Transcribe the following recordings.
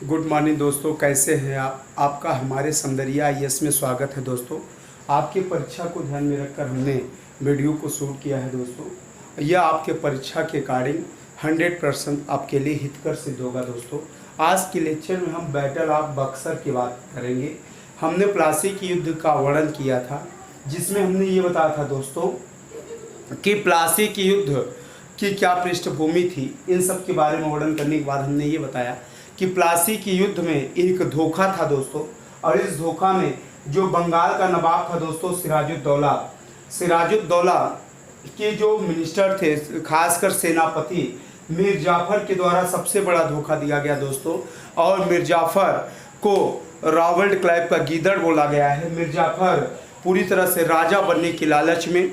Good morning दोस्तों, कैसे हैं आप? आपका हमारे सौंदर्या आईएएस में स्वागत है दोस्तों। आपकी परीक्षा को ध्यान में रखकर हमने वीडियो को शूट किया है दोस्तों। यह आपके परीक्षा के अकॉर्डिंग 100% आपके लिए हितकर सिद्ध होगा दोस्तों। आज के लेक्चर में हम बैटल ऑफ बक्सर की बात करेंगे। हमने प्लासी के युद्ध का वर्णन किया था, जिसमें हमने ये बताया था दोस्तों कि प्लासी के युद्ध की क्या पृष्ठभूमि थी। इन सब के बारे में वर्णन करने के बाद हमने ये बताया कि प्लासी के युद्ध में एक धोखा था दोस्तों, और इस धोखा में जो बंगाल का नवाब था दोस्तों सिराजुद्दौला के जो मिनिस्टर थे, खासकर सेनापति मीर जाफर के द्वारा सबसे बड़ा धोखा दिया गया दोस्तों। और मीर जाफर को रॉबर्ट क्लाइव का गीदड़ बोला गया है। मीर जाफर पूरी तरह से राजा बनने की लालच में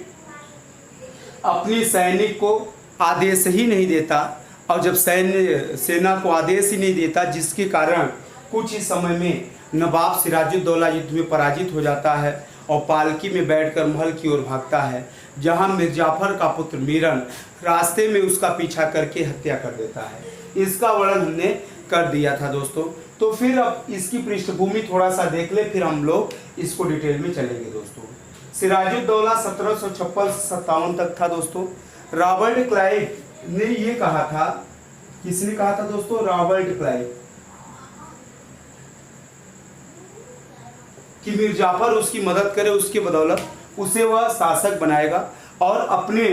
अपनी सैनिक को आदेश ही नहीं देता, और जब सेना को आदेश ही नहीं देता, जिसके कारण कुछ ही समय में नवाब सिराजुद्दौला युद्ध में पराजित हो जाता है और पालकी में बैठकर महल की ओर भागता है, जहां मीर जाफर का पुत्र मीरन रास्ते में उसका पीछा करके हत्या कर देता है। इसका वर्णन हमने कर दिया था दोस्तों। तो फिर अब इसकी पृष्ठभूमि थोड़ा सा देख ले, फिर हम लोग इसको डिटेल में चलेंगे दोस्तों। सिराजुद्दौला 1756-57 तक था दोस्तों। रॉबर्ट क्लाइव ने ये कहा था, किसने कहा था दोस्तों? रॉबर्ट क्लाइव, कि मीर जाफर उसकी मदद करे, उसके बदौलत उसे वह शासक बनाएगा, और अपने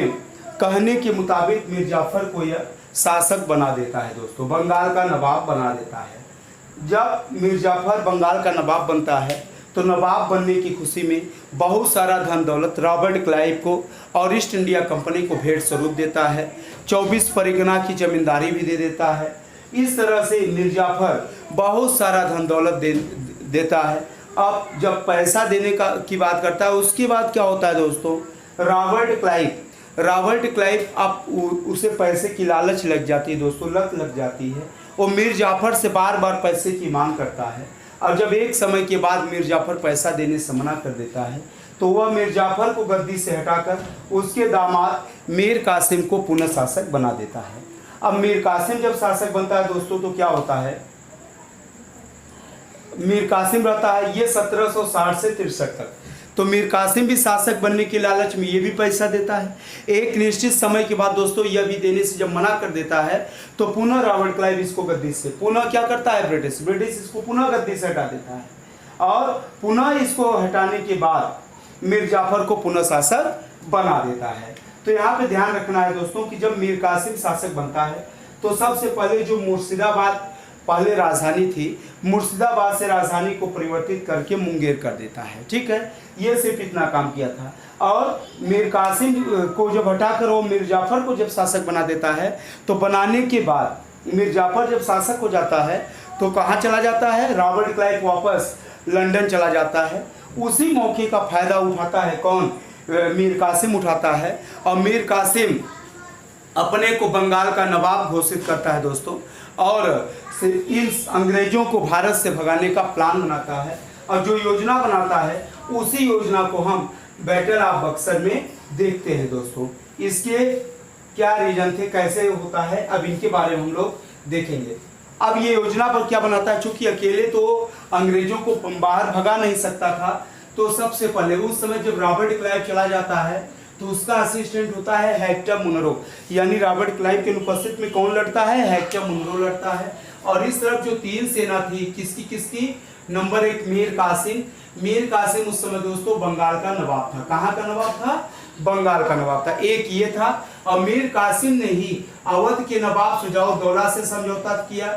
कहने के मुताबिक मीर जाफर को यह शासक बना देता है दोस्तों, बंगाल का नवाब बना देता है। जब मीर जाफर बंगाल का नवाब बनता है तो नवाब बनने की खुशी में बहुत सारा धन दौलत रॉबर्ट क्लाइव को और ईस्ट इंडिया कंपनी को भेंट स्वरूप देता है। 24 परगना की जमींदारी भी दे देता है। इस तरह से मीर जाफर बहुत सारा धन दौलत देता है। अब जब पैसा देने की बात करता है, उसके बाद क्या होता है दोस्तों? रॉबर्ट क्लाइव अब उसे पैसे की लालच लग जाती है दोस्तों, लत लग जाती है। वो मीर जाफर से बार बार पैसे की मांग करता है, और जब एक समय के बाद मीर जाफर पैसा देने से मना कर देता है, तो वह मीर जाफर को गद्दी से हटाकर उसके दामाद मीर कासिम को पुनः शासक बना देता है। अब मीर कासिम जब शासक बनता है दोस्तों, तो क्या होता है? मीर कासिम रहता है ये 1760 से 63 तक। तो मीर कासिम भी शासक बनने की लालच में ये भी पैसा देता है। एक निश्चित समय के बाद दोस्तों यह भी देने से जब मना कर देता है, तो पुनः रॉबर्ट क्लाइव इसको गद्दी से पुनः क्या करता है? ब्रिटिश इसको पुनः गद्दी से हटा देता है, और पुनः इसको हटाने के बाद मीर जाफर को पुनः शासक बना देता है। तो यहाँ पे ध्यान रखना है दोस्तों कि जब मीर कासिम शासक बनता है, तो सबसे पहले जो मुर्शिदाबाद पहले राजधानी थी, मुर्शिदाबाद से राजधानी को परिवर्तित करके मुंगेर कर देता है। ठीक है, ये सिर्फ इतना काम किया था। और मीर कासिम को जब हटाकर वो मीर जाफर को जब शासक बना देता है, तो बनाने के बाद मीर जाफर जब शासक हो जाता है, तो कहाँ चला जाता है? रॉबर्ट क्लाइव वापस लंदन चला जाता है। उसी मौके का फायदा उठाता है कौन? मीर कासिम उठाता है, और मीर कासिम अपने को बंगाल का नवाब घोषित करता है दोस्तों, और इन अंग्रेजों को भारत से भगाने का प्लान बनाता है। और जो योजना बनाता है, उसी योजना को हम बैटल ऑफ बक्सर में देखते हैं दोस्तों। इसके क्या रीजन थे, कैसे होता है, अब इनके बारे में हम लोग देखेंगे। अब ये योजना पर क्या बनाता है? चूंकि अकेले तो अंग्रेजों को बाहर भगा नहीं सकता था, तो सबसे पहले उस समय जब रॉबर्ट क्लाइव चला जाता है, तो उसका असिस्टेंट होता है हेक्टर मुनरो, यानी रॉबर्ट क्लाइव के अनुपस्थित में कौन लड़ता है? हेक्टर मुनरो लड़ता है। और इस तरफ जो तीन सेना थी, किसकी? नंबर 1 मीर कासिम उस समय दोस्तों बंगाल का नवाब था। कहाँ का नवाब था? बंगाल का नवाब था। एक ये था, और मीर कासिम ने ही अवध के नवाब शुजाउद्दौला से समझौता किया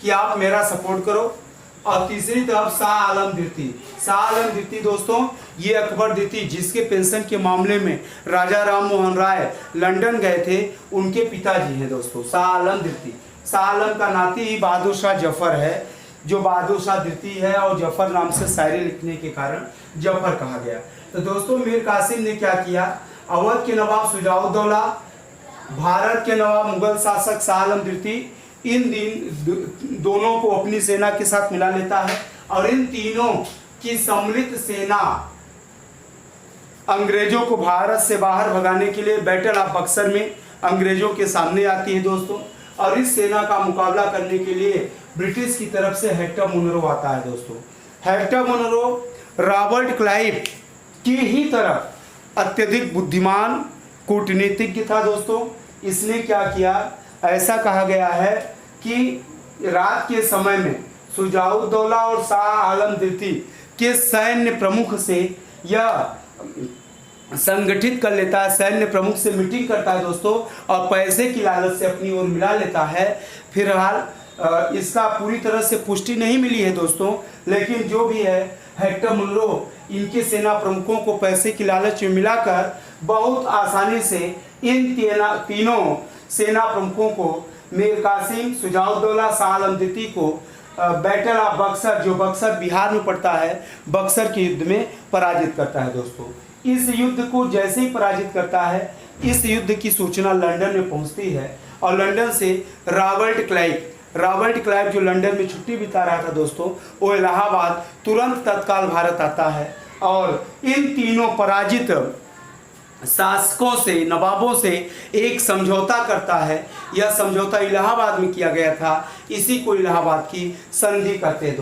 कि आप मेरा सपोर्ट करो। और तीसरी तरफ शाह आलम द्वितीय दोस्तों, ये अकबर द्वितीय जिसके पेंशन के मामले में राजा राम मोहन राय लंदन गए थे, उनके पिताजी हैं दोस्तों शाह आलम द्वितीय। शाह आलम का नाती ही बहादुर शाह जफर है, जो बहादुर शाह द्वितीय है, और जफर नाम से शायरी लिखने के कारण जफर कहा गया। तो दोस्तों मीर कासिम ने क्या किया? अवध के नवाब शुजाउद्दौला, भारत के नवाब मुगल शासक शाह आलम द्वितीय, इन दोनों को अपनी सेना के साथ मिला लेता है, और इन तीनों की सम्मिलित सेना अंग्रेजों को भारत से बाहर भगाने के लिए बैटल ऑफ बक्सर में अंग्रेजों के सामने आती है दोस्तों। और इस सेना का मुकाबला करने के लिए ब्रिटिश की तरफ से हेक्टर मुनरो आता है दोस्तों। हेक्टर मुनरो रॉबर्ट क्लाइव की ही तरह अत्यधिक बुद्धिमान कूटनीतिज्ञ था दोस्तों। इसने क्या किया, ऐसा कहा गया है कि रात के समय में शुजाउद्दौला और शाह आलम द्वितीय के सैन्य प्रमुख से यह संगठित कर लेता है, सैन्य प्रमुख से मीटिंग करता है दोस्तों, और पैसे की लालच से अपनी ओर मिला लेता है। फिलहाल इसका पूरी तरह से पुष्टि नहीं मिली है दोस्तों, लेकिन जो भी है हेक्टर मुनरो इनके सेना प्रमुखों को पैसे की लालच में मिलाकर बहुत आसानी से इन तीनों सेना प्रमुखों को मीर कासिम, शुजाउद्दौला, शाह आलम द्वितीय को बैटल ऑफ बक्सर, जो बक्सर बिहार में पड़ता है, बक्सर के युद्ध में पराजित करता है दोस्तों। इस युद्ध को जैसे ही पराजित करता है, इस युद्ध की सूचना लंदन में पहुंचती है और लंदन से रॉबर्ट क्लाइव जो लंदन में छुट्टी बिता रहा था दोस्तों, वो इलाहाबाद तुरंत तत्काल भारत आता है और इन तीनों पराजित शासकों से, नवाबों से एक समझौता करता है। यह समझौता इलाहाबाद में किया गया था, इसी को इलाहाबाद की संधि कहते हैं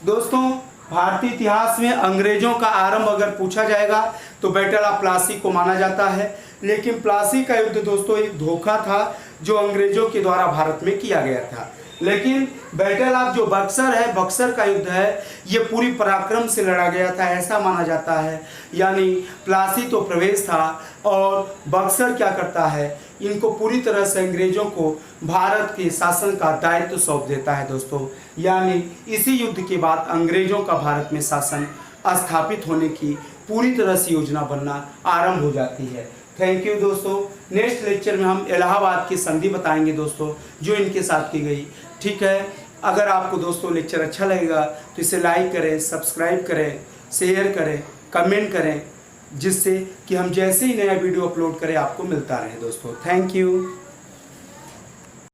दोस्तों। भारतीय इतिहास में अंग्रेजों का आरंभ अगर पूछा जाएगा तो बैटल ऑफ प्लासी को माना जाता है, लेकिन प्लासी का युद्ध दोस्तों एक धोखा था जो अंग्रेजों के द्वारा भारत में किया गया था। लेकिन बैटल ऑफ जो बक्सर है, बक्सर का युद्ध है, ये पूरी पराक्रम से लड़ा गया था, ऐसा माना जाता है। यानी प्लासी तो प्रवेश था और बक्सर क्या करता है, इनको पूरी तरह से अंग्रेजों को भारत के शासन का दायित्व सौंप देता है दोस्तों। यानी इसी युद्ध के बाद अंग्रेजों का भारत में शासन स्थापित होने की पूरी तरह से योजना बनना आरंभ हो जाती है। थैंक यू दोस्तों। नेक्स्ट लेक्चर में हम इलाहाबाद की संधि बताएंगे दोस्तों, जो इनके साथ की गई। ठीक है, अगर आपको दोस्तों लेक्चर अच्छा लगेगा तो इसे लाइक करें, सब्सक्राइब करें, शेयर करें, कमेंट करें, जिससे कि हम जैसे ही नया वीडियो अपलोड करें आपको मिलता रहे दोस्तों। Thank you.